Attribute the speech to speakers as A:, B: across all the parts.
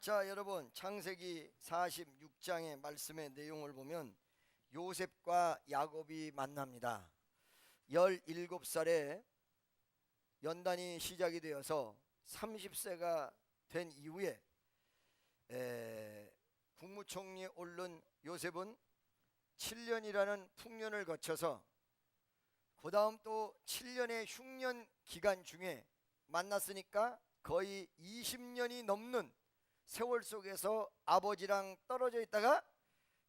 A: 자, 여러분, 창세기 46장의 말씀의 내용을 보면 요셉과 야곱이 만납니다. 17살에 연단이 시작이 되어서 30세가 된 이후에 국무총리에 오른 요셉은 7년이라는 풍년을 거쳐서 그 다음 또 7년의 흉년 기간 중에 만났으니까 거의 20년이 넘는 세월 속에서 아버지랑 떨어져 있다가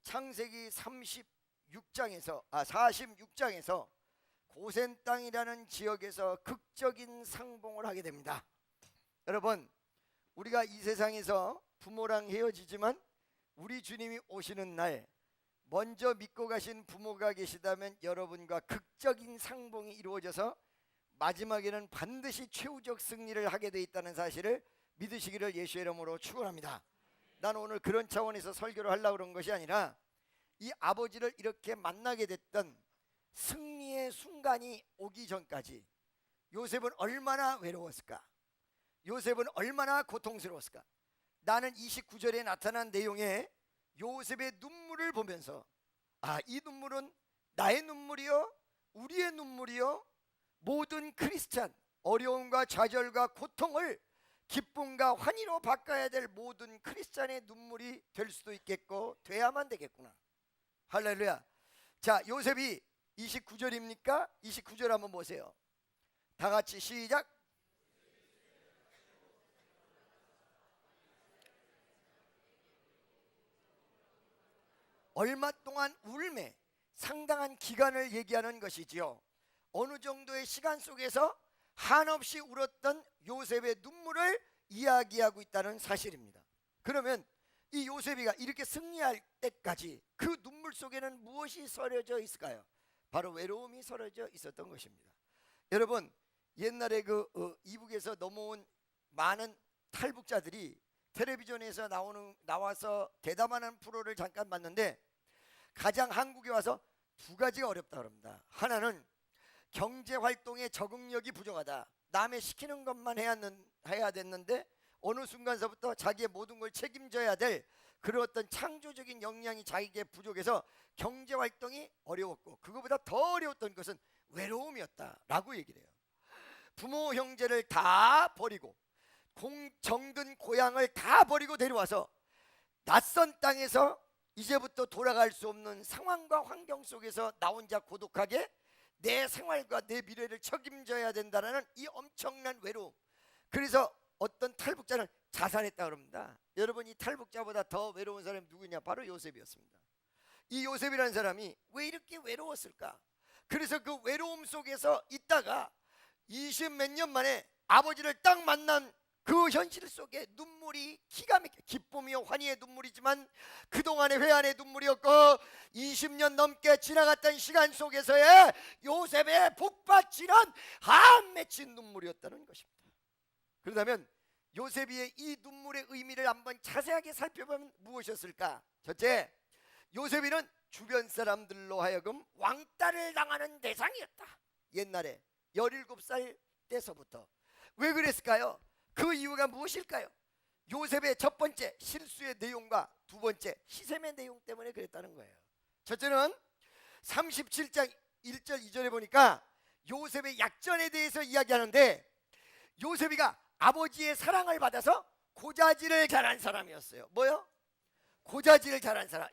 A: 창세기 46장에서 고센 땅이라는 지역에서 극적인 상봉을 하게 됩니다. 여러분, 우리가 이 세상에서 부모랑 헤어지지만 우리 주님이 오시는 날 먼저 믿고 가신 부모가 계시다면 여러분과 극적인 상봉이 이루어져서 마지막에는 반드시 최후적 승리를 하게 돼 있다는 사실을 믿으시기를 예수의 이름으로 축원합니다. 나는 오늘 그런 차원에서 설교를 하려고 그런 것이 아니라 이 아버지를 이렇게 만나게 됐던 승리의 순간이 오기 전까지 요셉은 얼마나 외로웠을까? 요셉은 얼마나 고통스러웠을까? 나는 29절에 나타난 내용에 요셉의 눈물을 보면서 이 눈물은 나의 눈물이요, 우리의 눈물이요, 모든 크리스찬 어려움과 좌절과 고통을 기쁨과 환희로 바꿔야 될 모든 크리스찬의 눈물이 될 수도 있겠고 돼야만 되겠구나. 할렐루야. 자, 요셉이 29절입니까? 29절 한번 보세요. 다 같이 시작. 얼마 동안 울매 상당한 기간을 얘기하는 것이지요. 어느 정도의 시간 속에서 한없이 울었던 요셉의 눈물을 이야기하고 있다는 사실입니다. 그러면 이 요셉이가 이렇게 승리할 때까지 그 눈물 속에는 무엇이 서려져 있을까요? 바로 외로움이 서려져 있었던 것입니다. 여러분, 옛날에 이북에서 넘어온 많은 탈북자들이 텔레비전에서 나와서 대담하는 프로를 잠깐 봤는데 가장 한국에 와서 두 가지가 어렵다고 합니다. 하나는 경제활동에 적응력이 부족하다. 남의 시키는 것만 해야 됐는데 어느 순간서부터 자기의 모든 걸 책임져야 될 그런 어떤 창조적인 역량이 자기에게 부족해서 경제활동이 어려웠고, 그거보다 더 어려웠던 것은 외로움이었다라고 얘기를 해요. 부모 형제를 다 버리고 정든 고향을 다 버리고 데려와서 낯선 땅에서 이제부터 돌아갈 수 없는 상황과 환경 속에서 나 혼자 고독하게 내 생활과 내 미래를 책임져야 된다는 이 엄청난 외로움. 그래서 어떤 탈북자는 자살했다고 합니다. 여러분, 이 탈북자보다 더 외로운 사람이 누구냐? 바로 요셉이었습니다. 이 요셉이라는 사람이 왜 이렇게 외로웠을까? 그래서 그 외로움 속에서 있다가 20몇 년 만에 아버지를 딱 만난 그 현실 속에 눈물이 기가 막혀, 기쁨이요 환희의 눈물이지만 그동안의 회한의 눈물이었고 20년 넘게 지나갔던 시간 속에서의 요셉의 복받치는 한 맺힌 눈물이었다는 것입니다. 그렇다면 요셉의 이 눈물의 의미를 한번 자세하게 살펴보면 무엇이었을까? 첫째, 요셉이는 주변 사람들로 하여금 왕따를 당하는 대상이었다. 옛날에 17살 때서부터. 왜 그랬을까요? 그 이유가 무엇일까요? 요셉의 첫 번째 실수의 내용과 두 번째 희생의 내용 때문에 그랬다는 거예요. 첫째는 37장 1절 2절에 보니까 요셉의 약전에 대해서 이야기하는데 요셉이가 아버지의 사랑을 받아서 고자질을 잘한 사람이었어요. 뭐요? 고자질을 잘한 사람.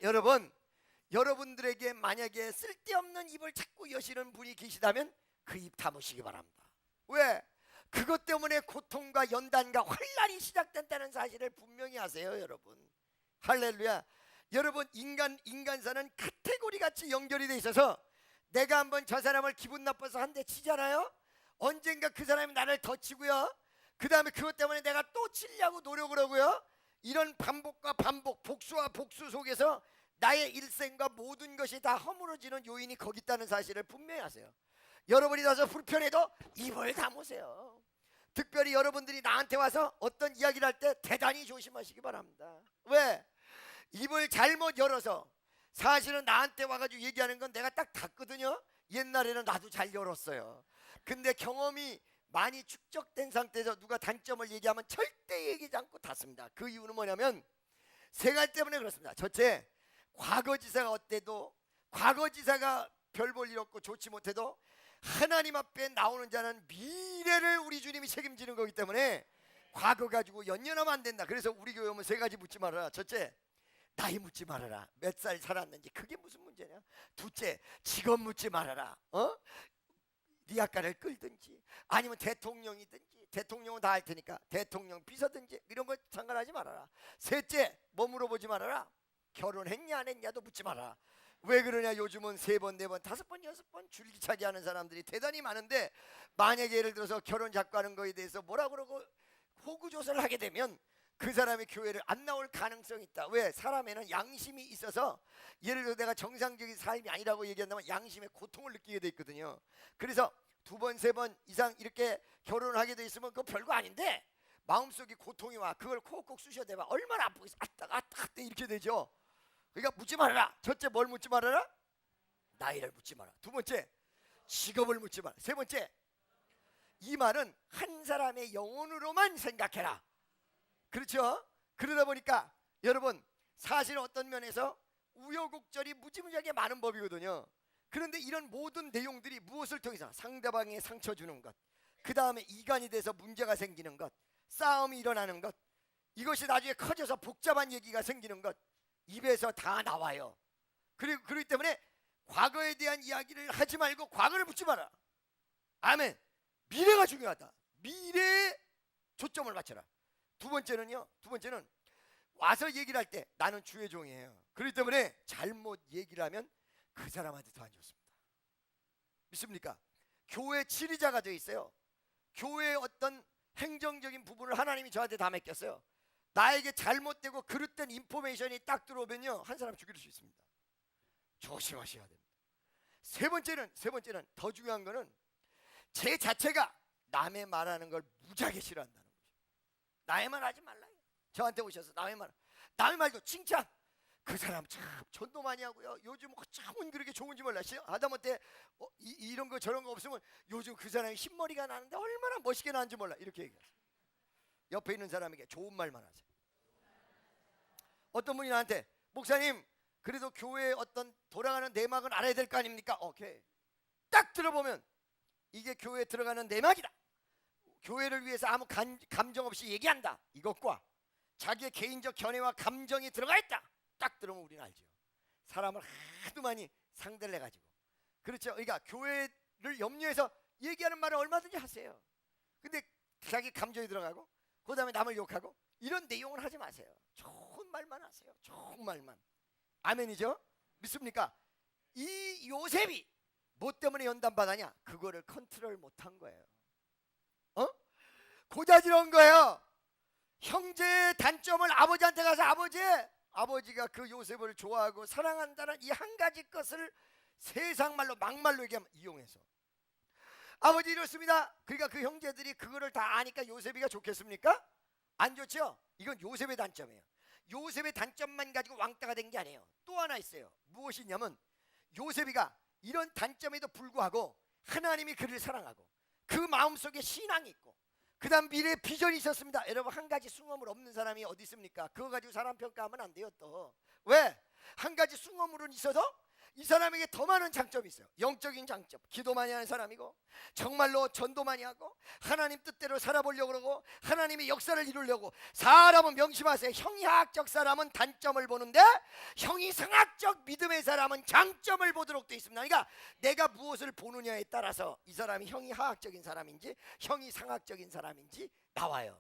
A: 여러분들에게 만약에 쓸데없는 입을 자꾸 여시는 분이 계시다면 그 입 다무시기 바랍니다. 왜? 그것 때문에 고통과 연단과 환난이 시작된다는 사실을 분명히 아세요, 여러분. 할렐루야. 여러분, 인간사는 카테고리 같이 연결이 돼 있어서 내가 한번 저 사람을 기분 나빠서 한 대 치잖아요. 언젠가 그 사람이 나를 더 치고요, 그 다음에 그것 때문에 내가 또 치려고 노력을 하고요. 이런 반복과 반복, 복수와 복수 속에서 나의 일생과 모든 것이 다 허물어지는 요인이 거기 있다는 사실을 분명히 아세요. 여러분이 나서 불편해도 입을 다무세요. 특별히 여러분들이 나한테 와서 어떤 이야기를 할 때 대단히 조심하시기 바랍니다. 왜? 입을 잘못 열어서 사실은 나한테 와가지고 얘기하는 건 내가 딱 닫거든요. 옛날에는 나도 잘 열었어요. 근데 경험이 많이 축적된 상태에서 누가 단점을 얘기하면 절대 얘기하지 않고 닫습니다. 그 이유는 뭐냐면 세 가지 때문에 그렇습니다. 첫째, 과거지사가 어때도, 과거지사가 별 볼 일 없고 좋지 못해도 하나님 앞에 나오는 자는 미래를 우리 주님이 책임지는 거기 때문에 과거 가지고 연연하면 안 된다. 그래서 우리 교회 오면 세 가지 묻지 말아라. 첫째, 나이 묻지 말아라. 몇 살 살았는지 그게 무슨 문제냐. 둘째, 직업 묻지 말아라. 네 아까를 끌든지 아니면 대통령이든지, 대통령은 다 할 테니까 대통령 비서든지 이런 거 상관하지 말아라. 셋째, 뭐 물어보지 말아라. 결혼했냐 안 했냐도 묻지 말아라. 왜 그러냐. 요즘은 3번, 4번, 5번, 6번 줄기차게 하는 사람들이 대단히 많은데, 만약에 예를 들어서 결혼 자꾸 하는 거에 대해서 뭐라 그러고 호구조사를 하게 되면 그 사람이 교회를 안 나올 가능성이 있다. 왜? 사람에는 양심이 있어서, 예를 들어 내가 정상적인 삶이 아니라고 얘기한다면 양심의 고통을 느끼게 돼 있거든요. 그래서 2번, 3번 이상 이렇게 결혼을 하게 돼 있으면 그거 별거 아닌데 마음속에 고통이 와. 그걸 콕콕 쑤셔대봐. 얼마나 아프겠어. 아따 이렇게 되죠. 그러니까 묻지 말아라. 첫째, 뭘 묻지 말아라? 나이를 묻지 마라. 두 번째, 직업을 묻지 마라. 세 번째, 이 말은 한 사람의 영혼으로만 생각해라. 그렇죠? 그러다 보니까 여러분, 사실 어떤 면에서 우여곡절이 무지무지하게 많은 법이거든요. 그런데 이런 모든 내용들이 무엇을 통해서? 상대방에 상처 주는 것, 그 다음에 이간이 돼서 문제가 생기는 것, 싸움이 일어나는 것, 이것이 나중에 커져서 복잡한 얘기가 생기는 것, 입에서 다 나와요. 그렇기 때문에 과거에 대한 이야기를 하지 말고 과거를 묻지 마라. 아멘. 미래가 중요하다. 미래에 초점을 맞춰라. 두 번째는 와서 얘기를 할 때 나는 주의 종이에요. 그렇기 때문에 잘못 얘기를 하면 그 사람한테 더 안 좋습니다. 믿습니까? 교회 지리자가 되어 있어요. 교회의 어떤 행정적인 부분을 하나님이 저한테 다 맡겼어요. 나에게 잘못되고 그릇된 인포메이션이 딱 들어오면요, 한 사람 죽일 수 있습니다. 조심하셔야 됩니다. 세 번째는 더 중요한 거는 제 자체가 남의 말하는 걸 무지하게 싫어한다는 거죠. 남의 말 하지 말라요. 저한테 오셔서 남의 말도 칭찬. 그 사람 참 전도 많이 하고요. 요즘 참은 그렇게 좋은지 몰라. 하다못해 이런 거 저런 거 없으면 요즘 그 사람이 흰머리가 나는데 얼마나 멋있게 나는지 몰라. 이렇게 얘기하세요. 옆에 있는 사람에게 좋은 말만 하세요. 어떤 분이 나한테, 목사님 그래도 교회의 어떤 돌아가는 내막은 알아야 될 거 아닙니까? 오케이. 딱 들어보면 이게 교회에 들어가는 내막이다. 교회를 위해서 아무 감정 없이 얘기한다. 이것과 자기의 개인적 견해와 감정이 들어가 있다. 딱 들으면 우리는 알죠. 사람을 하도 많이 상대를 해가지고. 그렇죠. 그러니까 교회를 염려해서 얘기하는 말을 얼마든지 하세요. 근데 자기 감정이 들어가고 그 다음에 남을 욕하고 이런 내용을 하지 마세요. 좋은 말만 하세요. 좋은 말만. 아멘이죠? 믿습니까? 이 요셉이 뭐 때문에 연단받았냐? 그거를 컨트롤 못한 거예요. 고자질한 거예요. 형제의 단점을 아버지한테 가서 아버지가 그 요셉을 좋아하고 사랑한다는 이 한 가지 것을 세상 말로 막말로 얘기하면 이용해서 아버지 이렇습니다. 그러니까 그 형제들이 그거를 다 아니까 요셉이가 좋겠습니까? 안 좋죠? 이건 요셉의 단점이에요. 요셉의 단점만 가지고 왕따가 된 게 아니에요. 또 하나 있어요. 무엇이냐면 요셉이가 이런 단점에도 불구하고 하나님이 그를 사랑하고 그 마음속에 신앙이 있고 그 다음 미래에 비전이 있었습니다. 여러분, 한 가지 숭어물 없는 사람이 어디 있습니까? 그거 가지고 사람 평가하면 안 돼요. 또 왜? 한 가지 숭어물은 있어도 이 사람에게 더 많은 장점이 있어요. 영적인 장점, 기도 많이 하는 사람이고 정말로 전도 많이 하고 하나님 뜻대로 살아보려고 그러고 하나님의 역사를 이루려고. 사람은 명심하세요. 형이하학적 사람은 단점을 보는데 형이상학적 믿음의 사람은 장점을 보도록 되어 있습니다. 그러니까 내가 무엇을 보느냐에 따라서 이 사람이 형이하학적인 사람인지 형이상학적인 사람인지 나와요.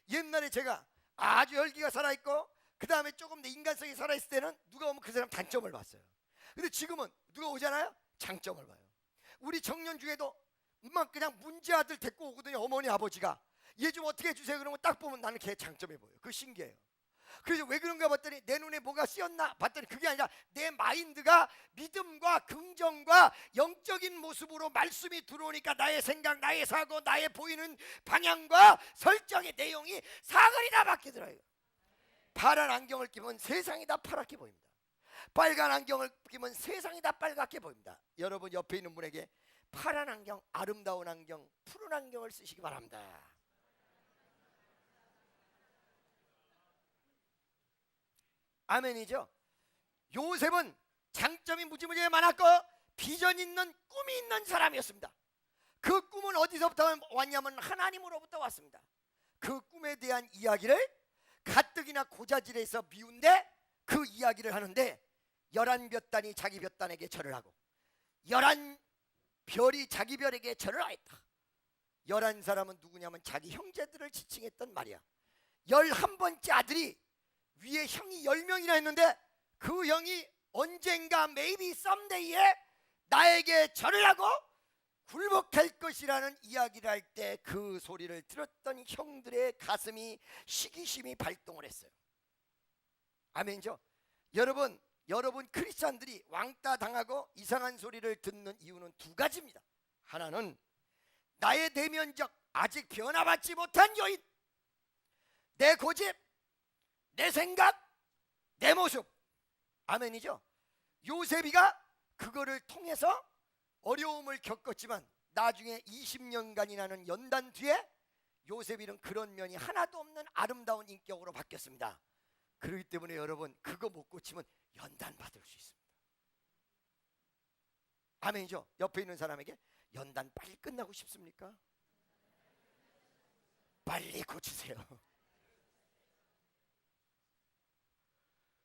A: 옛날에 제가 아주 혈기가 살아있고 그 다음에 조금 내 인간성이 살아있을 때는 누가 오면 그 사람 단점을 봤어요. 근데 지금은 누가 오잖아요? 장점을 봐요. 우리 청년 중에도 막 그냥 문제 아들 데리고 오거든요. 어머니 아버지가 얘 좀 어떻게 해주세요 그러면 딱 보면 나는 걔 장점이 보여요. 그거 신기해요. 그래서 왜 그런가 봤더니 내 눈에 뭐가 씌었나 봤더니 그게 아니라 내 마인드가 믿음과 긍정과 영적인 모습으로 말씀이 들어오니까 나의 생각, 나의 사고, 나의 보이는 방향과 설정의 내용이 사거리 다 바뀌더라고요. 파란 안경을 끼면 세상이 다 파랗게 보입니다. 빨간 안경을 끼면 세상이 다 빨갛게 보입니다. 여러분 옆에 있는 분에게 파란 안경, 아름다운 안경, 푸른 안경을 쓰시기 바랍니다. 아멘이죠. 요셉은 장점이 무지무지하게 많았고 비전 있는 꿈이 있는 사람이었습니다. 그 꿈은 어디서부터 왔냐면 하나님으로부터 왔습니다. 그 꿈에 대한 이야기를 가뜩이나 고자질해서 미운데 그 이야기를 하는데 11볕단이 자기 볕단에게 절을 하고 11별이 자기 별에게 절을 하였다. 11사람은 누구냐면 자기 형제들을 지칭했던 말이야. 11번째 아들이 위에 형이 10명이나 했는데 그 형이 언젠가 maybe someday에 나에게 절을 하고 굴복할 것이라는 이야기를 할 때 그 소리를 들었던 형들의 가슴이 시기심이 발동을 했어요. 아멘이죠. 여러분 크리스찬들이 왕따 당하고 이상한 소리를 듣는 이유는 두 가지입니다. 하나는 나의 내면적 아직 변화받지 못한 요인, 내 고집, 내 생각, 내 모습. 아멘이죠. 요셉이가 그거를 통해서 어려움을 겪었지만 나중에 20년간이라는 연단 뒤에 요셉이는 그런 면이 하나도 없는 아름다운 인격으로 바뀌었습니다. 그렇기 때문에 여러분 그거 못 고치면 연단 받을 수 있습니다. 아멘이죠. 옆에 있는 사람에게 연단 빨리 끝나고 싶습니까? 빨리 고치세요.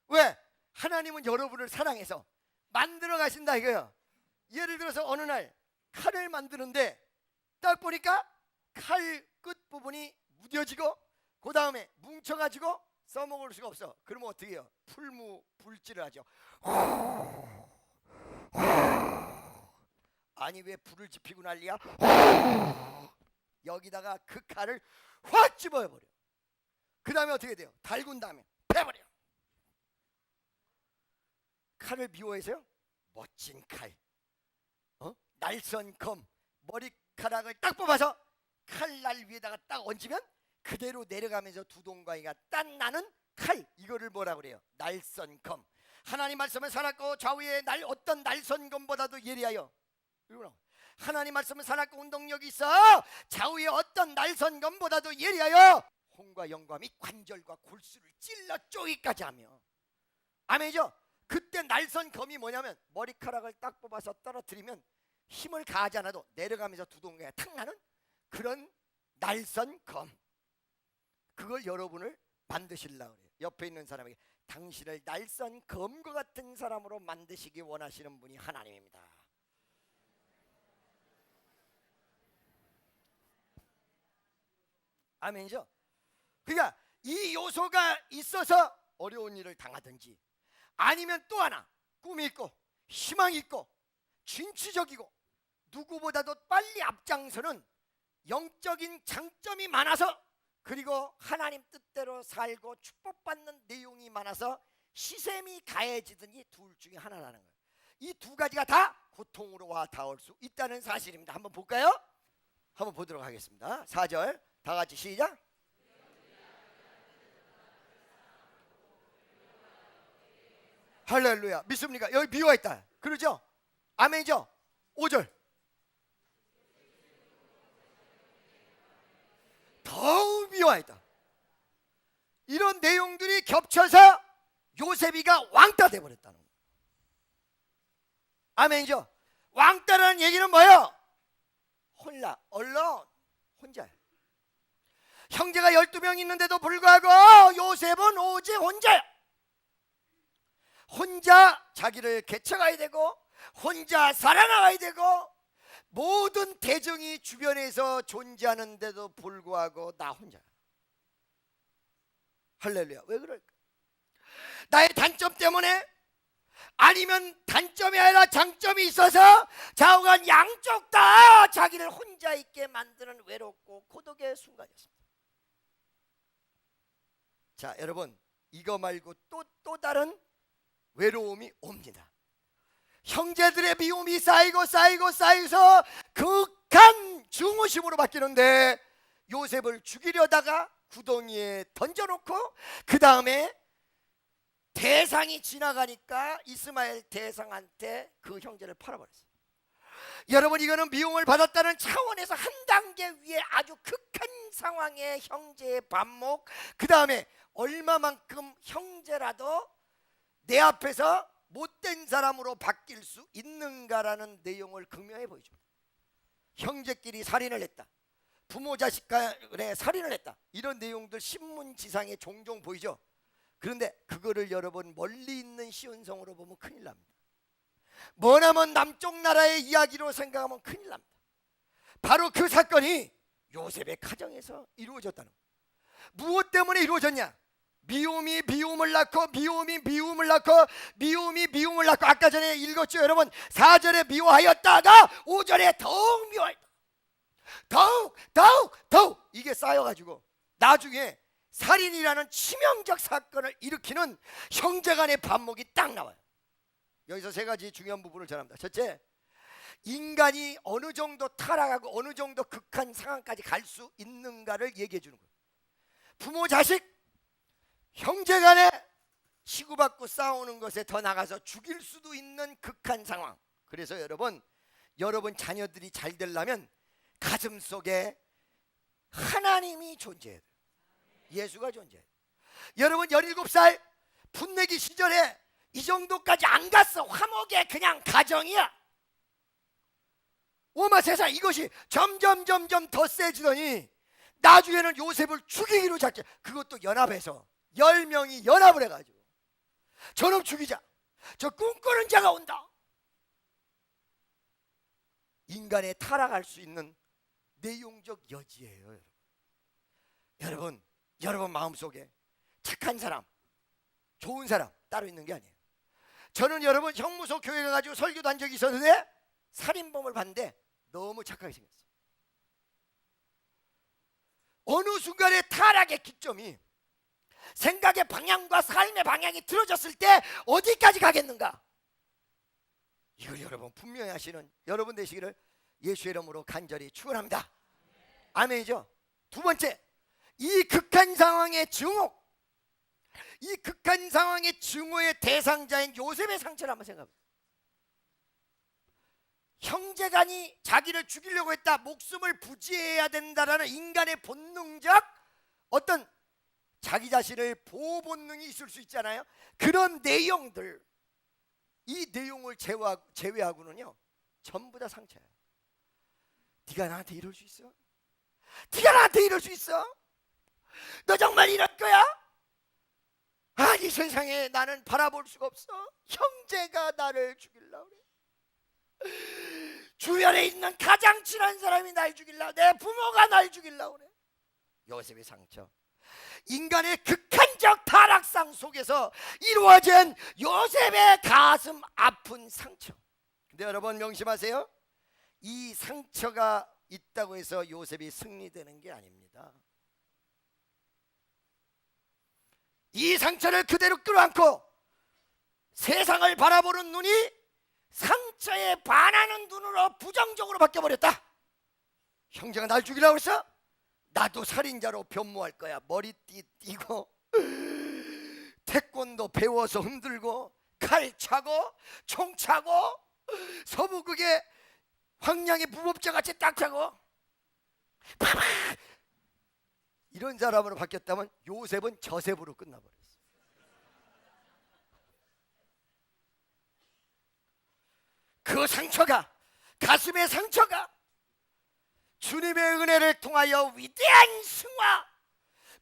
A: 왜? 하나님은 여러분을 사랑해서 만들어 가신다 이거예요. 예를 들어서 어느 날 칼을 만드는데 딱 보니까 칼 끝부분이 무뎌지고 그 다음에 뭉쳐가지고 써먹을 수가 없어. 그러면 어떻게 해요? 불질을 하죠. 아니 왜 불을 지피고 난리야? 여기다가 그 칼을 확 집어버려. 그 다음에 어떻게 돼요? 달군 다음에 패버려. 칼을 미워해서요? 멋진 칼, 날선 검, 머리카락을 딱 뽑아서 칼날 위에다가 딱 얹으면 그대로 내려가면서 두 동강이가 딱 나는 칼, 이거를 뭐라 그래요? 날선 검. 하나님 말씀은 살았고 좌우에 어떤 날선 검보다도 예리하여. 하나님 말씀은 살았고 운동력이 있어 좌우에 어떤 날선 검보다도 예리하여 홍과 영과 및 관절과 골수를 찔러 쪼기까지 하며. 아멘이죠. 그때 날선 검이 뭐냐면 머리카락을 딱 뽑아서 떨어뜨리면 힘을 가하지 않아도 내려가면서 두 동강이가 탁 나는 그런 날선 검. 그걸 여러분을 만드시려고 그래요. 옆에 있는 사람에게 당신을 날선 검과 같은 사람으로 만드시기 원하시는 분이 하나님입니다. 아멘이죠. 그러니까 이 요소가 있어서 어려운 일을 당하든지 아니면 또 하나 꿈이 있고 희망이 있고 진취적이고 누구보다도 빨리 앞장서는 영적인 장점이 많아서 그리고 하나님 뜻대로 살고 축복받는 내용이 많아서 시샘이 가해지든 이 둘 중에 하나라는 거예요. 이 두 가지가 다 고통으로 와 닿을 수 있다는 사실입니다. 한번 볼까요? 한번 보도록 하겠습니다. 4절 다 같이 시작. 할렐루야. 믿습니까? 여기 비유가 있다. 그러죠? 아멘이죠? 5절 더욱 비유가 있다. 이런 내용들이 겹쳐서 요셉이가 왕따 돼버렸다는 거예요. 아멘이죠? 왕따라는 얘기는 뭐예요? 혼자. 형제가 12명 있는데도 불구하고 요셉은 오직 혼자야. 혼자 자기를 개척해야 되고 혼자 살아나가야 되고 모든 대정이 주변에서 존재하는데도 불구하고 나 혼자. 할렐루야. 왜 그럴까? 나의 단점 때문에 아니면 단점이 아니라 장점이 있어서 좌우간 양쪽 다 자기를 혼자 있게 만드는 외롭고 고독의 순간이었습니다. 자, 여러분 이거 말고 또 다른 외로움이 옵니다. 형제들의 미움이 쌓여서 극한 증오심으로 바뀌는데 요셉을 죽이려다가 구덩이에 던져놓고 그 다음에 대상이 지나가니까 이스마엘 대상한테 그 형제를 팔아버렸어요. 여러분, 이거는 미움을 받았다는 차원에서 한 단계 위에 아주 극한 상황의 형제의 반목, 그 다음에 얼마만큼 형제라도 내 앞에서 못된 사람으로 바뀔 수 있는가라는 내용을 극명히 보여줍니다. 형제끼리 살인을 했다, 부모 자식 간에 살인을 했다, 이런 내용들 신문지상에 종종 보이죠. 그런데 그거를 여러분 멀리 있는 시온성으로 보면 큰일 납니다. 머나먼 남쪽 나라의 이야기로 생각하면 큰일 납니다. 바로 그 사건이 요셉의 가정에서 이루어졌다는 거예요. 무엇 때문에 이루어졌냐? 미움이 미움을 낳고, 미움이 미움을 낳고, 미움이 미움을 낳고. 아까 전에 읽었죠 여러분. 4절에 미워하였다가 5절에 더욱 미워했다. 더욱 이게 쌓여가지고 나중에 살인이라는 치명적 사건을 일으키는 형제간의 반목이 딱 나와요. 여기서 세 가지 중요한 부분을 전합니다. 첫째, 인간이 어느 정도 타락하고 어느 정도 극한 상황까지 갈 수 있는가를 얘기해 주는 거예요. 부모 자식 형제간에 치고받고 싸우는 것에 더 나가서 죽일 수도 있는 극한 상황. 그래서 여러분 자녀들이 잘 되려면 가슴 속에 하나님이 존재해야 돼요. 예수가 존재해요. 여러분 17살 분내기 시절에 이 정도까지 안 갔어. 화목의 그냥 가정이야. 오마 세상, 이것이 점점 더 세지더니 나중에는 요셉을 죽이기로 작정. 그것도 연합해서 10명이 연합을 해가지고 저놈 죽이자, 저 꿈꾸는 자가 온다. 인간의 타락할 수 있는 내용적 여지예요. 여러분 마음속에 착한 사람, 좋은 사람 따로 있는 게 아니에요. 저는 여러분 형무소 교회 가가지고 설교도 한 적이 있었는데 살인범을 봤는데 너무 착하게 생겼어요. 어느 순간에 타락의 기점이 생각의 방향과 삶의 방향이 틀어졌을 때 어디까지 가겠는가? 이걸 여러분 분명히 하시는 여러분 되시기를 예수의 이름으로 간절히 축원합니다. 아멘이죠. 두 번째, 이 극한 상황의 증오, 이 극한 상황의 증오의 대상자인 요셉의 상처를 한번 생각해보세요. 형제간이 자기를 죽이려고 했다, 목숨을 부지해야 된다라는 인간의 본능적 어떤 자기 자신을 보호 본능이 있을 수 있잖아요. 그런 내용들, 이 내용을 제외하고는요 전부 다 상처예요. 네가 나한테 이럴 수 있어? 네가 나한테 이럴 수 있어? 너 정말 이럴 거야? 아, 이 세상에 나는 바라볼 수가 없어. 형제가 나를 죽이려고 그래. 주변에 있는 가장 친한 사람이 날 죽이려고, 내 부모가 날 죽이려고 그래. 요셉의 상처, 인간의 극한적 타락상 속에서 이루어진 요셉의 가슴 아픈 상처. 근데 여러분 명심하세요. 이 상처가 있다고 해서 요셉이 승리되는 게 아닙니다. 이 상처를 그대로 끌어안고 세상을 바라보는 눈이 상처에 반하는 눈으로 부정적으로 바뀌어버렸다. 형제가 날 죽이라고 했어? 나도 살인자로 변모할 거야. 머리띠 띠고 태권도 배워서 흔들고 칼 차고 총 차고 서부극의 황량의 무법자같이 딱 차고 이런 사람으로 바뀌었다면 요셉은 저셉으로 끝나버렸어요. 그 상처가, 가슴의 상처가 주님의 은혜를 통하여 위대한 승화,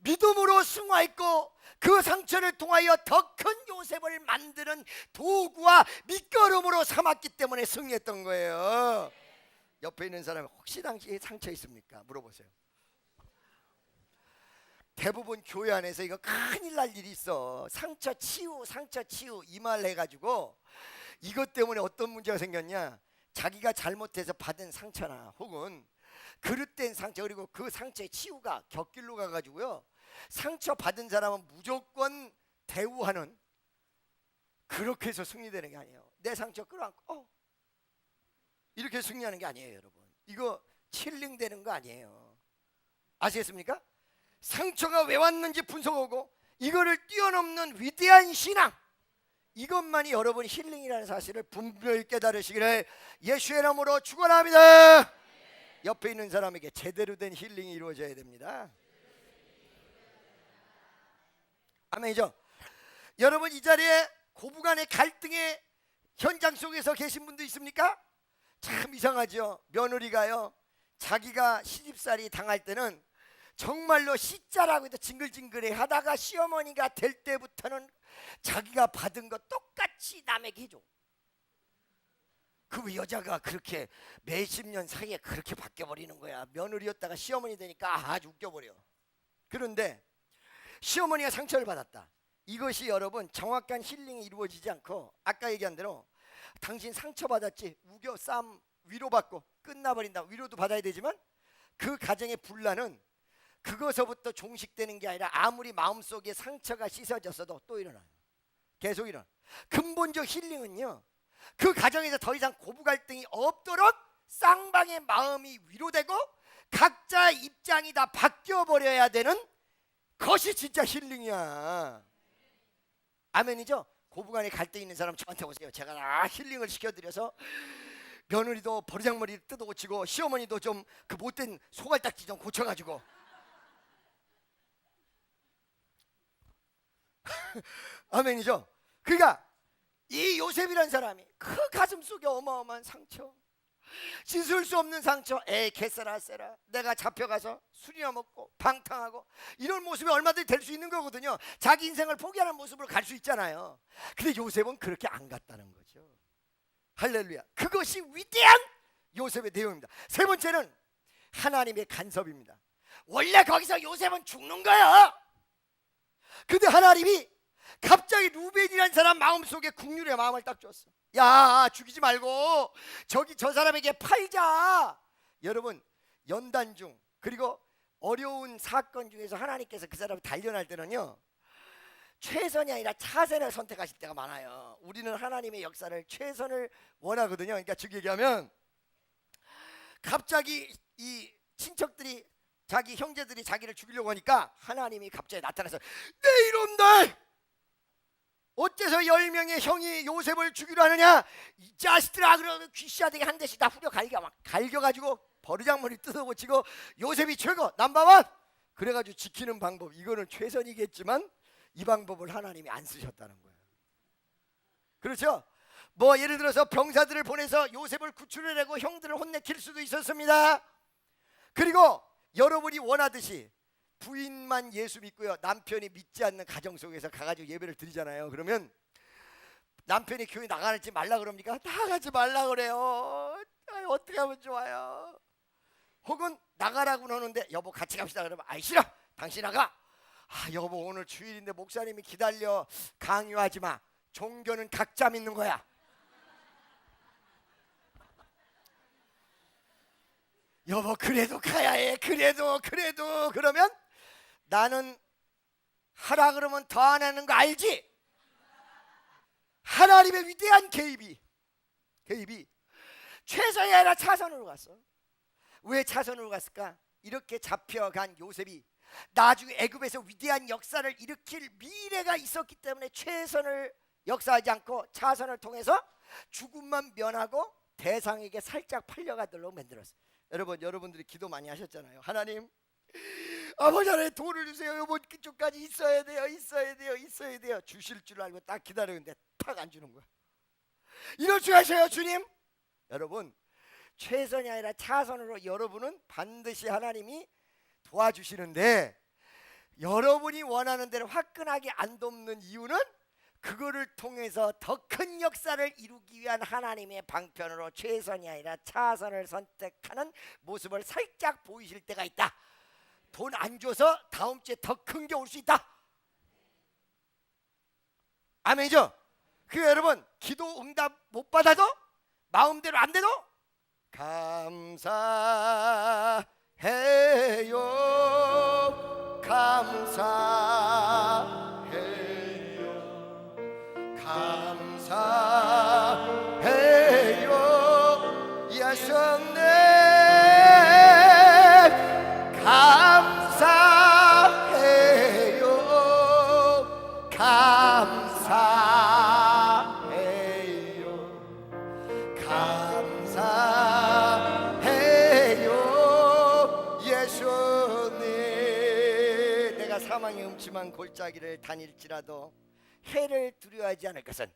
A: 믿음으로 승화했고 그 상처를 통하여 더 큰 요셉을 만드는 도구와 밑거름으로 삼았기 때문에 승리했던 거예요. 옆에 있는 사람이 혹시 당시에 상처 있습니까? 물어보세요. 대부분 교회 안에서 이거 큰일 날 일이 있어. 상처 치유 이 말 해가지고 이것 때문에 어떤 문제가 생겼냐, 자기가 잘못해서 받은 상처나 혹은 그릇된 상처, 그리고 그 상처의 치유가 곁길로 가가지고요, 상처 받은 사람은 무조건 대우하는, 그렇게 해서 승리되는 게 아니에요. 내 상처 끌어안고 이렇게 승리하는 게 아니에요. 여러분, 이거 힐링되는 거 아니에요. 아시겠습니까? 상처가 왜 왔는지 분석하고 이거를 뛰어넘는 위대한 신앙, 이것만이 여러분 힐링이라는 사실을 분명히 깨달으시기를 예수의 이름으로 축원합니다. 옆에 있는 사람에게 제대로 된 힐링이 이루어져야 됩니다. 아멘이죠. 여러분 이 자리에 고부간의 갈등의 현장 속에서 계신 분도 있습니까? 참 이상하죠. 며느리가요 자기가 시집살이 당할 때는 정말로 시자라고 해도 징글징글해 하다가 시어머니가 될 때부터는 자기가 받은 거 똑같이 남에게 해줘. 그 여자가 그렇게 몇십 년 사이에 그렇게 바뀌어버리는 거야. 며느리였다가 시어머니 되니까 아주 웃겨버려. 그런데 시어머니가 상처를 받았다. 이것이 여러분 정확한 힐링이 이루어지지 않고 아까 얘기한 대로 당신 상처받았지 우겨 싸움 위로받고 끝나버린다. 위로도 받아야 되지만 그 가정의 분란은 그것서부터 종식되는 게 아니라 아무리 마음속에 상처가 씻어졌어도 또 일어나요. 계속 일어나. 근본적 힐링은요 그 가정에서 더 이상 고부 갈등이 없도록 쌍방의 마음이 위로되고 각자의 입장이 다 바뀌어버려야 되는 것이 진짜 힐링이야. 아멘이죠? 고부간에 갈등 있는 사람 저한테 오세요. 제가 다 힐링을 시켜드려서 며느리도 버르장머리 뜯어고치고 시어머니도 좀 그 못된 소갈딱지 좀 고쳐가지고 아멘이죠? 그러니까 이 요셉이란 사람이 그 가슴 속에 어마어마한 상처, 씻을 수 없는 상처, 에이 개쎄라 쎄라 내가 잡혀가서 술이나 먹고 방탕하고 이런 모습이 얼마든지 될 수 있는 거거든요. 자기 인생을 포기하는 모습으로 갈 수 있잖아요. 근데 요셉은 그렇게 안 갔다는 거죠. 할렐루야. 그것이 위대한 요셉의 내용입니다. 세 번째는 하나님의 간섭입니다. 원래 거기서 요셉은 죽는 거예요. 근데 하나님이 갑자기 루벤이라는 사람 마음속에 국률의 마음을 딱 줬어. 야 죽이지 말고 저기 저 사람에게 팔자. 여러분 연단 중 그리고 어려운 사건 중에서 하나님께서 그 사람을 단련할 때는요 최선이 아니라 차선을 선택하실 때가 많아요. 우리는 하나님의 역사를 최선을 원하거든요. 그러니까 즉 얘기하면 갑자기 이 친척들이 자기 형제들이 자기를 죽이려고 하니까 하나님이 갑자기 나타나서 내 이놈들 어째서 10명의 형이 요셉을 죽이려 하느냐 이 자식들아 그러면 귀시하되게 한 대씩 다 후려 갈겨가지고 버르장머리 뜯어고치고 요셉이 최고 넘버원 그래가지고 지키는 방법 이거는 최선이겠지만 이 방법을 하나님이 안 쓰셨다는 거예요. 그렇죠? 뭐 예를 들어서 병사들을 보내서 요셉을 구출해내고 형들을 혼내킬 수도 있었습니다. 그리고 여러분이 원하듯이 부인만 예수 믿고요 남편이 믿지 않는 가정 속에서 가가지고 예배를 드리잖아요. 그러면 남편이 교회 나가지 말라 그럽니까? 나가지 말라 그래요. 어떻게 하면 좋아요? 혹은 나가라고 하는데 여보 같이 갑시다 그러면 아이 싫어 당신 나가. 아 여보 오늘 주일인데 목사님이 기다려 강요하지 마. 종교는 각자 믿는 거야. 여보 그래도 가야 해. 그래도 그러면 나는 하라 그러면 더 안 하는 거 알지? 하나님의 위대한 개입이 최선이 아니라 차선으로 갔어. 왜 차선으로 갔을까? 이렇게 잡혀간 요셉이 나중에 애굽에서 위대한 역사를 일으킬 미래가 있었기 때문에 최선을 역사하지 않고 차선을 통해서 죽음만 면하고 대상에게 살짝 팔려가도록 만들었어요. 여러분들이 기도 많이 하셨잖아요. 하나님 아버지 하나님 돈을 주세요. 이번 그쪽까지 있어야 돼요. 주실 줄 알고 딱 기다리는데 탁 안 주는 거야. 이럴 줄 아세요 주님? 여러분 최선이 아니라 차선으로 여러분은 반드시 하나님이 도와주시는데 여러분이 원하는 대로 화끈하게 안 돕는 이유는 그거를 통해서 더 큰 역사를 이루기 위한 하나님의 방편으로 최선이 아니라 차선을 선택하는 모습을 살짝 보이실 때가 있다. 돈 안 줘서 다음 주에 더 큰 게 올 수 있다. 아멘이죠? 그 여러분 기도 응답 못 받아도 마음대로 안 돼도 감사해요. 감사해요. 예수님 감사해요. 감사 음침한 골짜기를 다닐지라도 해를 두려워하지 않을 것은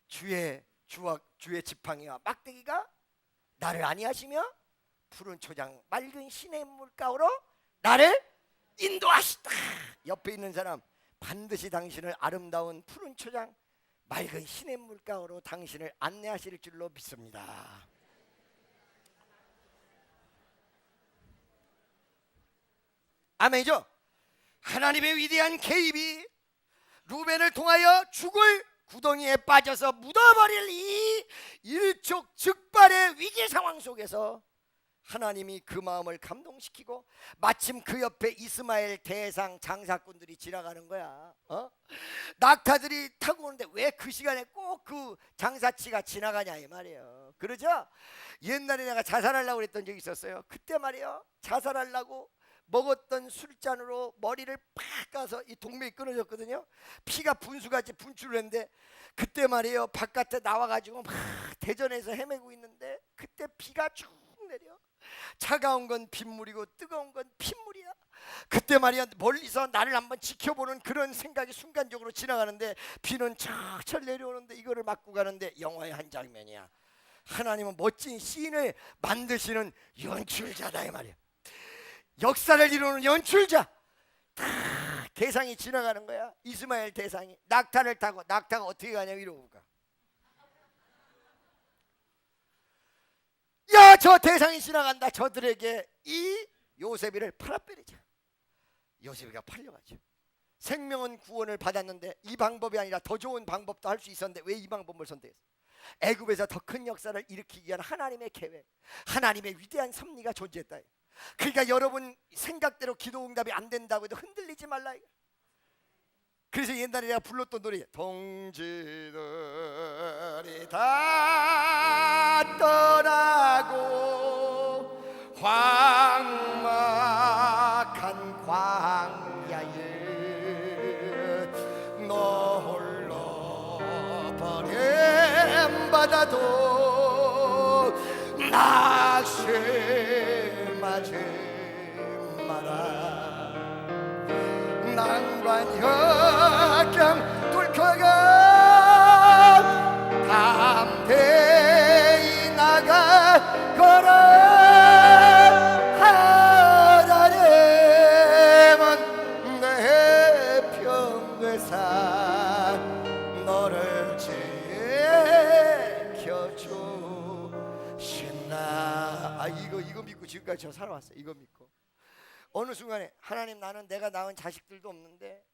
A: 주의 지팡이와 막대기가 나를 안위하시며 푸른 초장 맑은 시냇 물가로 나를 인도하시다. 옆에 있는 사람, 반드시 당신을 아름다운 푸른 초장 맑은 시냇 물가로 당신을 안내하실 줄로 믿습니다. 아멘이죠? 하나님의 위대한 개입이 루벤을 통하여 죽을 구덩이에 빠져서 묻어버릴 이 일촉즉발의 위기 상황 속에서 하나님이 그 마음을 감동시키고 마침 그 옆에 이스마엘 대상 장사꾼들이 지나가는 거야. 낙타들이 타고 오는데 왜 그 시간에 꼭 그 장사치가 지나가냐 이 말이에요. 그러죠? 옛날에 내가 자살하려고 그랬던 적이 있었어요. 그때 말이에요, 자살하려고 먹었던 술잔으로 머리를 팍 까서 이 동맥이 끊어졌거든요. 피가 분수같이 분출을 했는데 그때 말이에요, 바깥에 나와가지고 막 대전에서 헤매고 있는데 그때 비가 쭉 내려. 차가운 건 빗물이고 뜨거운 건 핏물이야. 그때 말이야, 멀리서 나를 한번 지켜보는 그런 생각이 순간적으로 지나가는데 비는 철철 내려오는데 이거를 맞고 가는데 영화의 한 장면이야. 하나님은 멋진 씬을 만드시는 연출자다 이 말이야. 역사를 이루는 연출자. 다 대상이 지나가는 거야. 이스마엘 대상이 낙타를 타고, 낙타가 어떻게 가냐 이러고 가. 야, 저 대상이 지나간다. 저들에게 이 요셉이를 팔아버리자. 요셉이가 팔려가죠. 생명은 구원을 받았는데 이 방법이 아니라 더 좋은 방법도 할 수 있었는데 왜 이 방법을 선택했어? 애굽에서 더 큰 역사를 일으키기 위한 하나님의 계획, 하나님의 위대한 섭리가 존재했다. 그러니까 여러분 생각대로 기도 응답이 안 된다고 해도 흔들리지 말라. 그래서 옛날에 내가 불렀던 노래, 동지들이 다 떠나고 황막한 광야에 너 홀로 버림받아도 낙심하지 마라. 난관역경 뚫고가 담대히 나가거라. 하나님은 내 평외사 너를 지켜주신다. 이거 믿고 지금까지 저 살아왔어요. 이거 믿고 어느 순간에 하나님, 나는 내가 낳은 자식들도 없는데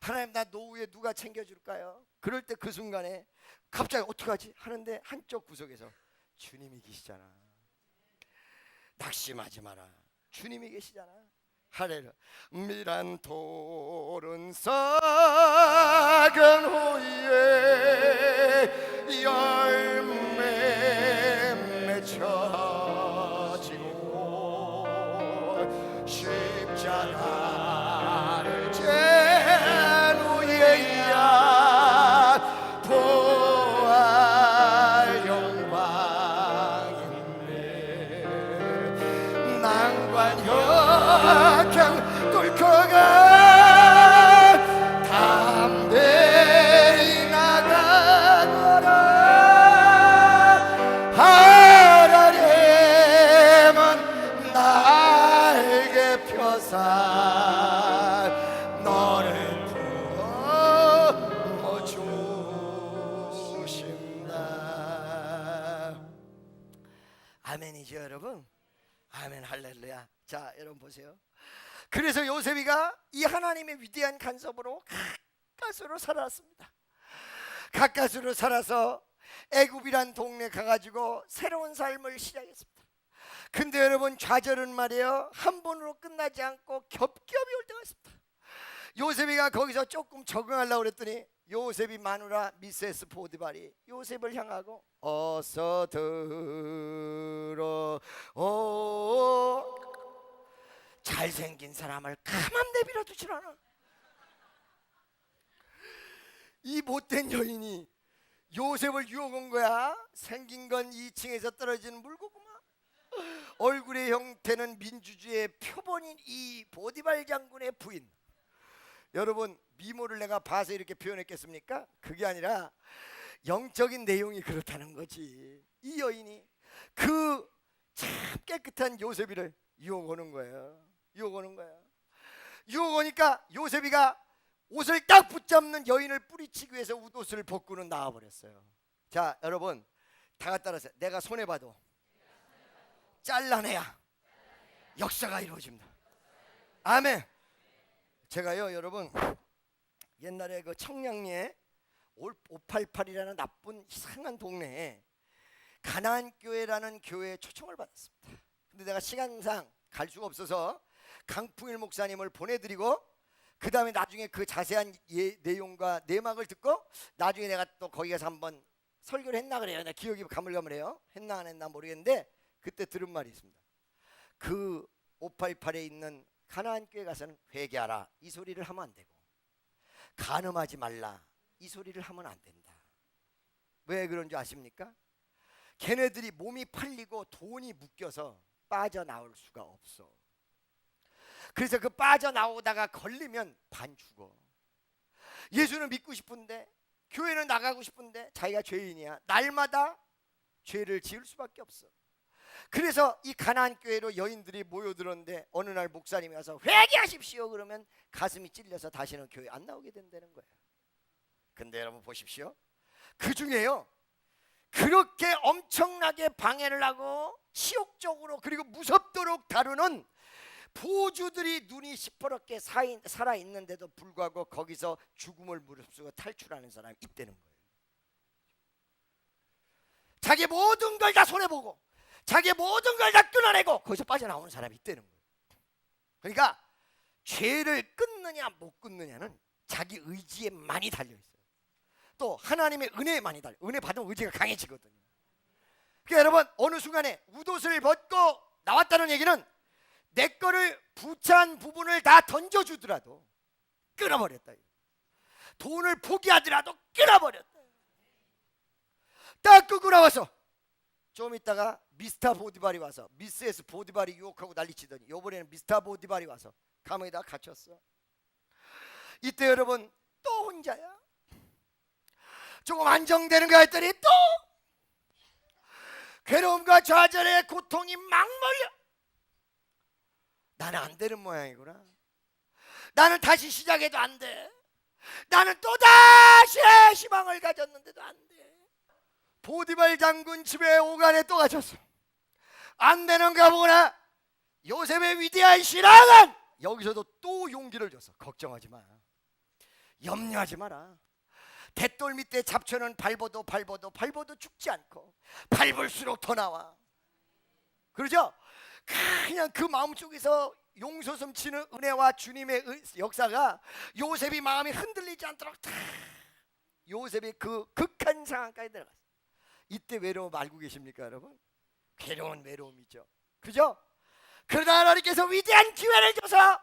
A: 하나님, 나 노후에 누가 챙겨줄까요? 그럴 때 그 순간에 갑자기 어떡하지 하는데 한쪽 구석에서 주님이 계시잖아. 낙심하지 마라. 주님이 계시잖아. 할렐루야. 미란 돌은 썩은 후에 열매 맺혀지고 십자가를 진 후에야 부활 영광인데 난관역경 뚫고 가 담대히 나가거라. 하나님은 날개 펴사 너를 품어주신다. 아멘이죠 여러분? 아멘, 할렐루야. 자, 여러분 보세요. 그래서 요셉이가 이 하나님의 위대한 간섭으로 가까스로 살았습니다. 가까스로 살아서 애굽이란 동네 가가지고 새로운 삶을 시작했습니다. 근데 여러분, 좌절은 말이에요, 한 번으로 끝나지 않고 겹겹이 올 때가 있습니다. 요셉이가 거기서 조금 적응하려고 그랬더니 요셉이 마누라 미세스 포디발이 요셉을 향하고 어서 들어 잘생긴 사람을 가만 내버려 두질 않아. 이 못된 여인이 요셉을 유혹한 거야. 생긴 건 2층에서 떨어진 물고구마, 얼굴의 형태는 민주주의의 표본인 이 보디발 장군의 부인. 여러분 미모를 내가 봐서 이렇게 표현했겠습니까? 그게 아니라 영적인 내용이 그렇다는 거지. 이 여인이 그 참 깨끗한 요셉이를 유혹하는 거예요. 유혹하는 거야. 유혹하니까 요셉이가 옷을 딱 붙잡는 여인을 뿌리치기 위해서 옷을 벗고는 나와버렸어요. 자, 여러분 다 같이 따라서 내가 손해봐도 잘라내야 역사가 이루어집니다. 아멘. 제가요 여러분 옛날에 그 청량리에 588이라는 나쁜 이상한 동네에 가나안 교회라는 교회에 초청을 받았습니다. 근데 내가 시간상 갈 수가 없어서 강풍일 목사님을 보내드리고 그 다음에 나중에 그 자세한 내용과 내막을 듣고 나중에 내가 또 거기 가서 한번 설교를 했나 그래요. 나 기억이 가물가물해요. 했나 안 했나 모르겠는데 그때 들은 말이 있습니다. 그 588에 있는 가나안 교회 가서는 회개하라 이 소리를 하면 안 되고 간음하지 말라 이 소리를 하면 안 된다. 왜 그런 줄 아십니까? 걔네들이 몸이 팔리고 돈이 묶여서 빠져나올 수가 없어. 그래서 그 빠져나오다가 걸리면 반 죽어. 예수는 믿고 싶은데 교회는 나가고 싶은데 자기가 죄인이야. 날마다 죄를 지을 수밖에 없어. 그래서 이 가나안 교회로 여인들이 모여들었는데 어느 날 목사님이 와서 회개하십시오 그러면 가슴이 찔려서 다시는 교회 안 나오게 된다는 거예요. 근데 여러분 보십시오. 그 중에요 그렇게 엄청나게 방해를 하고 치욕적으로 그리고 무섭도록 다루는 보주들이 눈이 시퍼렇게 살아있는데도 불구하고 거기서 죽음을 무릅쓰고 탈출하는 사람이 있다는 거예요. 자기 모든 걸 다 손해보고 자기 모든 걸 다 끊어내고 거기서 빠져나오는 사람이 있다는 거예요. 그러니까 죄를 끊느냐 못 끊느냐는 자기 의지에 많이 달려있어요. 또 하나님의 은혜에 많이 달려. 은혜 받으면 의지가 강해지거든요. 그러니까 여러분 어느 순간에 웃옷을 벗고 나왔다는 얘기는 내 거를 부찬 부분을 다 던져주더라도 끊어버렸다. 돈을 포기하더라도 끊어버렸다. 딱 끄고 나와서 좀 있다가 미스터 보디발이 와서 미스에스 보디발이 유혹하고 난리치더니 이번에는 미스터 보디발이 와서 감옥에다 갇혔어. 이때 여러분 또 혼자야. 조금 안정되는 거 했더니 또 괴로움과 좌절의 고통이 막 몰려. 나는 안 되는 모양이구나. 나는 다시 시작해도 안 돼. 나는 또다시 희망을 가졌는데도 안 돼. 보디발 장군 집에 오간에 또 갇혔어. 안 되는가 보구나. 요셉의 위대한 신앙은 여기서도 또 용기를 줬어. 걱정하지 마. 염려하지 마라. 뱃돌 밑에 잡초는 밟아도 죽지 않고 밟을수록 더 나와. 그러죠? 그냥 그 마음속에서 용솟음 치는 은혜와 주님의 역사가 요셉이 마음이 흔들리지 않도록 다 요셉이 그 극한 상황까지 들어갔어요. 이때 외로움 알고 계십니까 여러분? 괴로운 외로움이죠. 그죠? 그러다 하나님께서 위대한 기회를 줘서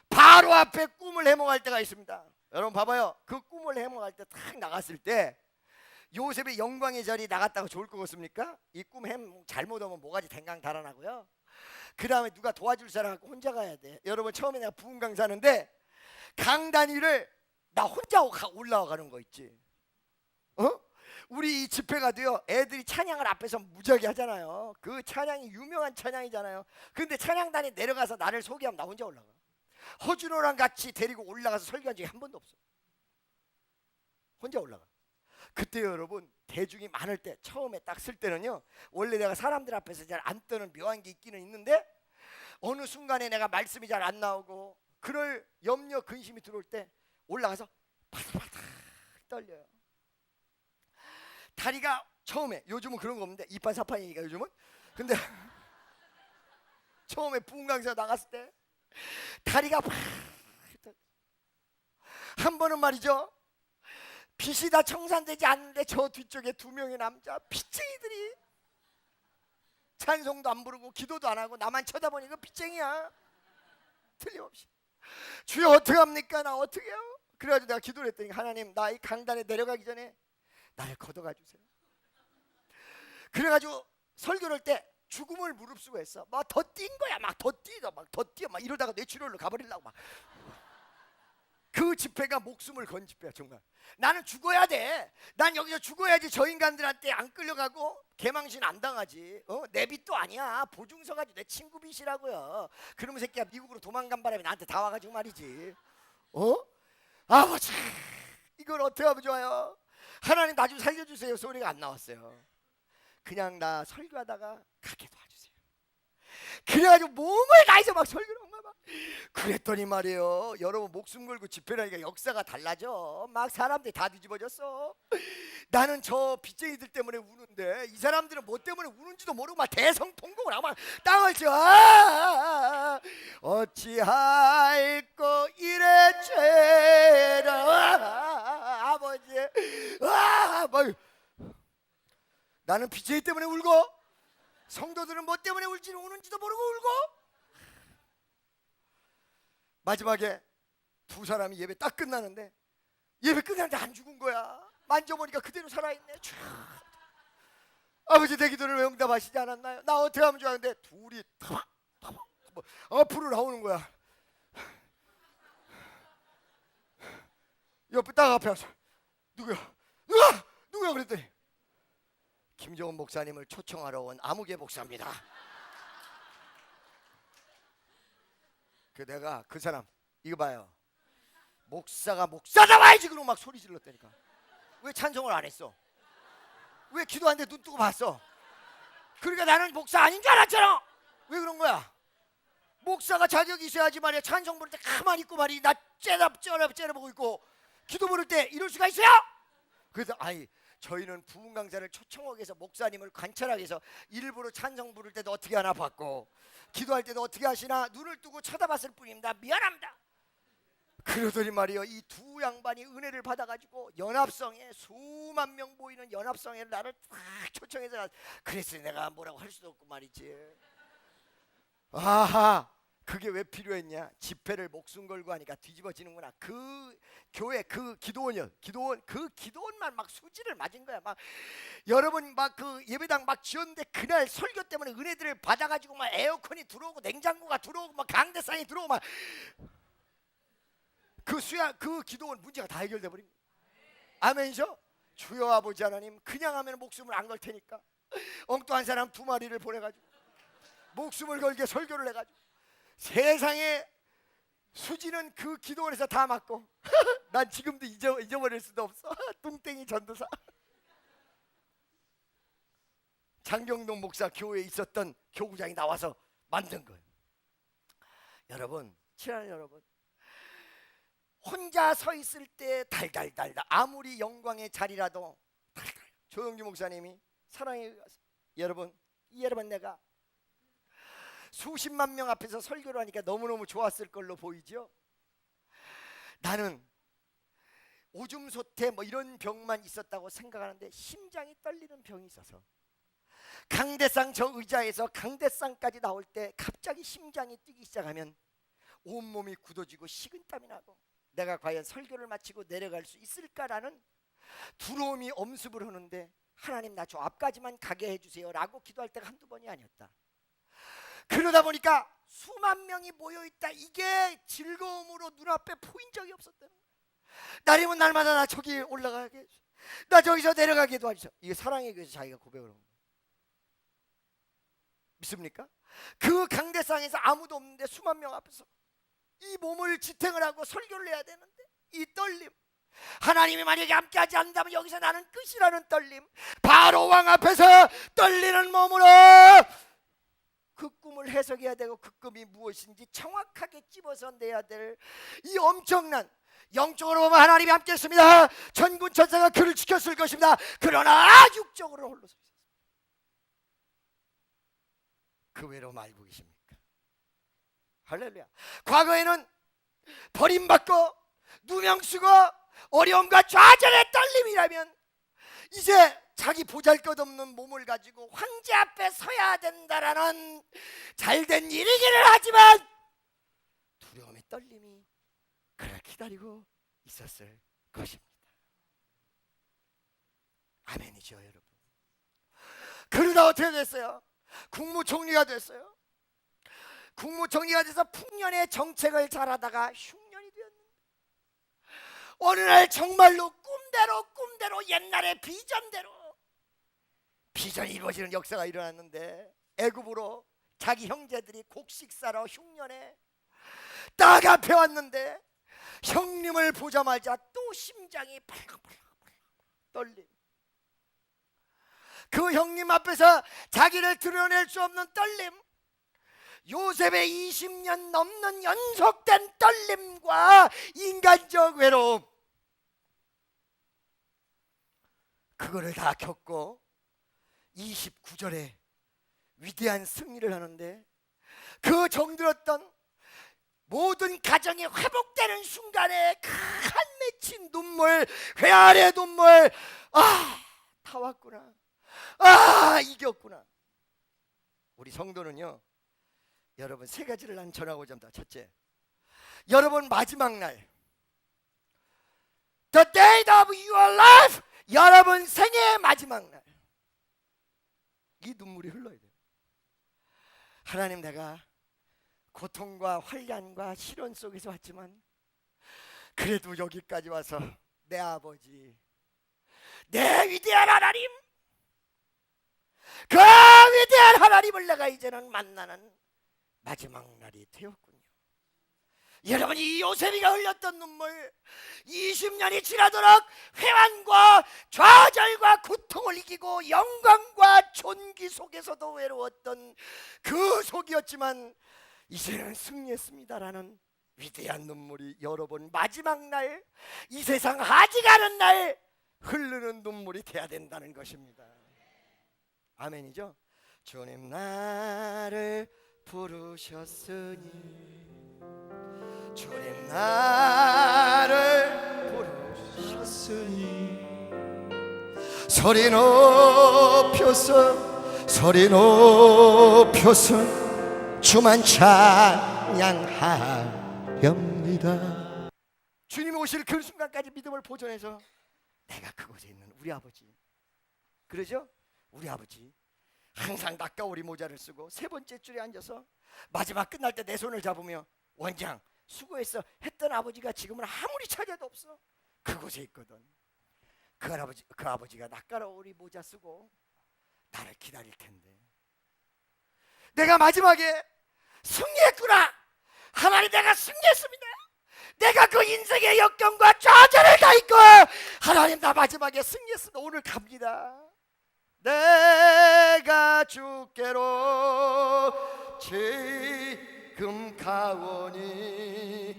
A: 바로 앞에 꿈을 해몽할 때가 있습니다. 여러분 봐봐요. 그 꿈을 해몽할 때 딱 나갔을 때 요셉의 영광의 자리에 나갔다가 좋을 것 같습니까? 이 꿈 해몽 잘못하면 모가지 댕강 달아나고요. 그 다음에 누가 도와줄 사람 갖고 혼자 가야 돼. 여러분 처음에 내가 부흥 강사하는데 강단 위를 나 혼자 올라가는 거 있지. 우리 이 집회 가도요 애들이 찬양을 앞에서 무지하게 하잖아요. 그 찬양이 유명한 찬양이잖아요. 근데 찬양단이 내려가서 나를 소개하면 나 혼자 올라가. 허준호랑 같이 데리고 올라가서 설교한 적이 한 번도 없어. 혼자 올라가. 그때 여러분 대중이 많을 때 처음에 딱 쓸 때는요 원래 내가 사람들 앞에서 잘 안 떠는 묘한 게 있기는 있는데 어느 순간에 내가 말씀이 잘 안 나오고 그럴 염려 근심이 들어올 때 올라가서 바삭바삭 떨려요. 다리가 처음에 요즘은 그런 거 없는데 이판 사판이니까 요즘은 근데 처음에 부흥 강사 나갔을 때 다리가 한 번은 말이죠 빛이 다 청산되지 않는데 저 뒤쪽에 두 명의 남자 빚쟁이들이 찬송도 안 부르고 기도도 안 하고 나만 쳐다보니까 빚쟁이야. 틀림없이. 주여 어떻게 합니까? 나 어떻게 해요? 그래가지고 내가 기도를 했더니 하나님 나 이 강단에 내려가기 전에 나를 걷어가 주세요. 그래가지고 설교를 할 때 죽음을 무릅쓰고 했어. 막 더 뛴 거야. 막 더 뛰어 막 이러다가 뇌출혈로 가버리려고 막. 그 집회가 목숨을 건 집회야. 정말 나는 죽어야 돼. 난 여기서 죽어야지 저 인간들한테 안 끌려가고 개망신 안 당하지. 내 빚도 아니야. 보증서 가지고 내 친구 빚이라고요. 그놈의 새끼야 미국으로 도망간 바람에 나한테 다 와가지고 말이지. 아버지, 이걸 어떻게 하면 좋아요? 하나님 나 좀 살려주세요 소리가 안 나왔어요. 그냥 나 설교하다가 가게 도와주세요. 그래가지고 몸을 다해서 막 설교를 한 거야. 막. 그랬더니 말이에요, 여러분 목숨 걸고 집회를 하니까 역사가 달라져. 막 사람들이 다 뒤집어졌어. 나는 저 빚쟁이들 때문에 우는데 이 사람들은 뭐 때문에 우는지도 모르고 막 대성통곡을 하고 막 땅을 쳐. 어찌할꼬 이래죄라 아버지. 막. 나는 빚쟁이 때문에 울고 성도들은 뭐 때문에 우는지도 모르고 울고. 마지막에 두 사람이 예배 딱 끝나는데 예배 끝났는데 안 죽은 거야. 만져보니까 그대로 살아있네. 아버지 내 기도를 왜 응답하시지 않았나요? 나 어떻게 하면 좋아하는데 둘이 앞으로 나오는 거야. 옆에 딱 앞에 와서 누구야 그랬더니 김정은 목사님을 초청하러 온 아무개 목사입니다. 내가 그 사람 이거 봐요. 목사가 목사다와야지 그러고 막 소리 질렀다니까. 왜 찬송을 안 했어? 왜 기도하는데 눈 뜨고 봤어? 그러니까 나는 목사 아닌 줄 알았잖아. 왜 그런 거야? 목사가 자격이 있어야지 말이야. 찬송 부를 때 가만히 있고 말이 나 째려보고 있고 기도 부를 때 이럴 수가 있어요? 그래서 저희는 부흥 강사를 초청하기 위해서 목사님을 관찰하기 위해서 일부러 찬송 부를 때도 어떻게 하나 봤고 기도할 때도 어떻게 하시나 눈을 뜨고 쳐다봤을 뿐입니다. 미안합니다. 그러더니 말이요, 이 두 양반이 은혜를 받아가지고 연합성에 수만 명 모이는 연합성에 나를 딱 초청해서 그랬으니 내가 뭐라고 할 수도 없고 말이지. 아하, 그게 왜 필요했냐? 집회를 목숨 걸고 하니까 뒤집어지는구나. 그 교회 그 기도원 그 기도원만 막 수지를 맞은 거야. 막 여러분 막 그 예배당 막 지었는데 그날 설교 때문에 은혜들을 받아가지고 막 에어컨이 들어오고 냉장고가 들어오고 막 강대상이 들어오고 막 그 기도원 문제가 다 해결돼 버립니다. 아멘이죠? 주여 아버지 하나님, 그냥 하면 목숨을 안 걸 테니까 엉뚱한 사람 두 마리를 보내가지고 목숨을 걸게 설교를 해가지고 세상에 수지는 그 기도원에서 다 맞고 난 지금도 잊어버릴 수도 없어. 뚱땡이 전도사. 장경동 목사 교회에 있었던 교구장이 나와서 만든 거예요. 여러분, 친한 여러분, 혼자 서 있을 때 달달달 아무리 영광의 자리라도 달달. 조영주 목사님이 사랑해 여러분 내가 수십만 명 앞에서 설교를 하니까 너무너무 좋았을 걸로 보이죠. 나는 오줌 소태 뭐 이런 병만 있었다고 생각하는데 심장이 떨리는 병이 있어서 강대상 저 의자에서 강대상까지 나올 때 갑자기 심장이 뛰기 시작하면 온몸이 굳어지고 식은땀이 나고 내가 과연 설교를 마치고 내려갈 수 있을까라는 두려움이 엄습을 하는데 하나님 나 저 앞까지만 가게 해주세요 라고 기도할 때가 한두 번이 아니었다. 그러다 보니까 수만 명이 모여있다. 이게 즐거움으로 눈앞에 보인 적이 없었다는 거야. 날이면 날마다 나 저기 올라가게 해주세요. 나 저기서 내려가게 도와주세요. 이게 사랑의 교회에서 자기가 고백을 한 거야. 믿습니까? 그 강대상에서 아무도 없는데 수만 명 앞에서 이 몸을 지탱을 하고 설교를 해야 되는데 이 떨림, 하나님이 만약에 함께하지 않는다면 여기서 나는 끝이라는 떨림, 바로 왕 앞에서 떨리는 몸으로 그 꿈을 해석해야 되고 그 꿈이 무엇인지 정확하게 집어서 내야 될 이 엄청난, 영적으로 보면 하나님이 함께 했습니다. 천군 천사가 그를 지켰을 것입니다. 그러나 육적으로 홀로 서 있었습니다. 그 외로움 알고 계십니까? 할렐루야. 과거에는 버림받고 누명 쓰고 어려움과 좌절의 떨림이라면 이제 자기 보잘것없는 몸을 가지고 황제 앞에 서야 된다라는 잘된 일이기를 하지만 두려움의 떨림이 그를 기다리고 있었을 것입니다. 아멘이죠 여러분. 그러다 어떻게 됐어요? 국무총리가 됐어요. 국무총리가 돼서 풍년의 정책을 잘하다가 흉년이 되었는데 어느 날 정말로 꿈대로 옛날의 비전이 이루어지는 역사가 일어났는데, 애굽으로 자기 형제들이 곡식 사러 흉년에 딱 앞에 왔는데 형님을 보자마자 또 심장이 팔랑팔랑 떨림. 그 형님 앞에서 자기를 드러낼 수 없는 떨림, 요셉의 20년 넘는 연속된 떨림과 인간적 외로움, 그거를 다 겪고 29절에 위대한 승리를 하는데, 그 정들었던 모든 가정이 회복되는 순간에 그 한 맺힌 눈물, 회한의 눈물, 다 왔구나, 이겼구나. 우리 성도는요, 여러분 세 가지를 난 전하고자 합니다. 첫째, 여러분 마지막 날, the day of your life, 여러분 생애의 마지막 날, 이 눈물이 흘러야 돼요. 하나님, 내가 고통과 환난과 시련 속에서 왔지만 그래도 여기까지 와서 내 아버지, 내 위대한 하나님, 그 위대한 하나님을 내가 이제는 만나는 마지막 날이 되었군요. 여러분, 이 요셉이가 흘렸던 눈물, 20년이 지나도록 회환과 좌절과 고통을 이기고 영광과 존귀 속에서도 외로웠던 그 속이었지만 이제는 승리했습니다라는 위대한 눈물이 여러분 마지막 날, 이 세상 하지가는 날 흐르는 눈물이 돼야 된다는 것입니다. 아멘이죠? 주님 나를 부르셨으니, 주님 나를 부르셨으니, 소리 높여서 주만 찬양하렵니다. 주님 오실 그 순간까지 믿음을 보존해서 내가 그곳에 있는 우리 아버지, 그러죠? 우리 아버지 항상 낚아오리 모자를 쓰고 세 번째 줄에 앉아서 마지막 끝날 때 내 손을 잡으며 원장 수고했어 했던 아버지가 지금은 아무리 찾아도 없어. 그곳에 있거든. 그 아버지가 낚아오리 모자 쓰고 나를 기다릴 텐데, 내가 마지막에 승리했구나, 하나님 내가 승리했습니다, 내가 그 인생의 역경과 좌절을 다 잊고 하나님 나 마지막에 승리했습니다, 오늘 갑니다. 내가 주께로 지금 가오니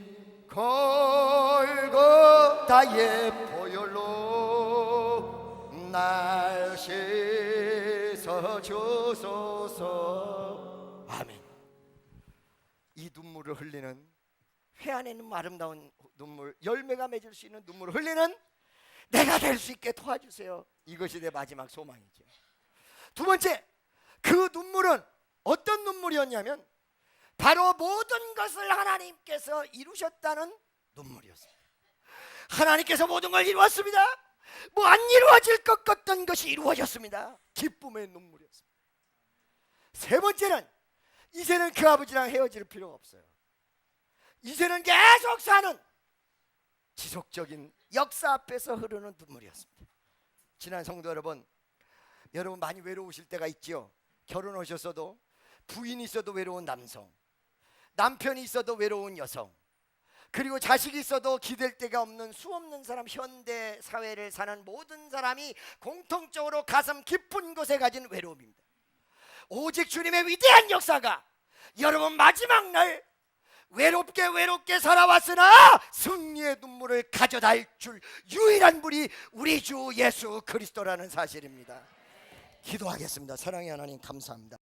A: 골고다의 보혈로 날 씻어 주소서. 아멘. 이 눈물을 흘리는, 회안에 있는 아름다운 눈물, 열매가 맺을 수 있는 눈물을 흘리는 내가 될 수 있게 도와주세요. 이것이 내 마지막 소망이죠. 두 번째, 그 눈물은 어떤 눈물이었냐면 바로 모든 것을 하나님께서 이루셨다는 눈물이었습니다. 하나님께서 모든 걸 이루었습니다. 뭐 안 이루어질 것 같던 것이 이루어졌습니다. 기쁨의 눈물이었습니다. 세 번째는 이제는 그 아버지랑 헤어질 필요가 없어요. 이제는 계속 사는 지속적인 역사 앞에서 흐르는 눈물이었습니다. 지난 성도 여러분 많이 외로우실 때가 있지요. 결혼하셨어도 부인이 있어도 외로운 남성, 남편이 있어도 외로운 여성, 그리고 자식이 있어도 기댈 데가 없는 수없는 사람, 현대 사회를 사는 모든 사람이 공통적으로 가슴 깊은 곳에 가진 외로움입니다. 오직 주님의 위대한 역사가 여러분 마지막 날 외롭게 살아왔으나 승리의 눈물을 가져다 줄 유일한 분이 우리 주 예수 그리스도라는 사실입니다. 기도하겠습니다. 사랑의 하나님 감사합니다.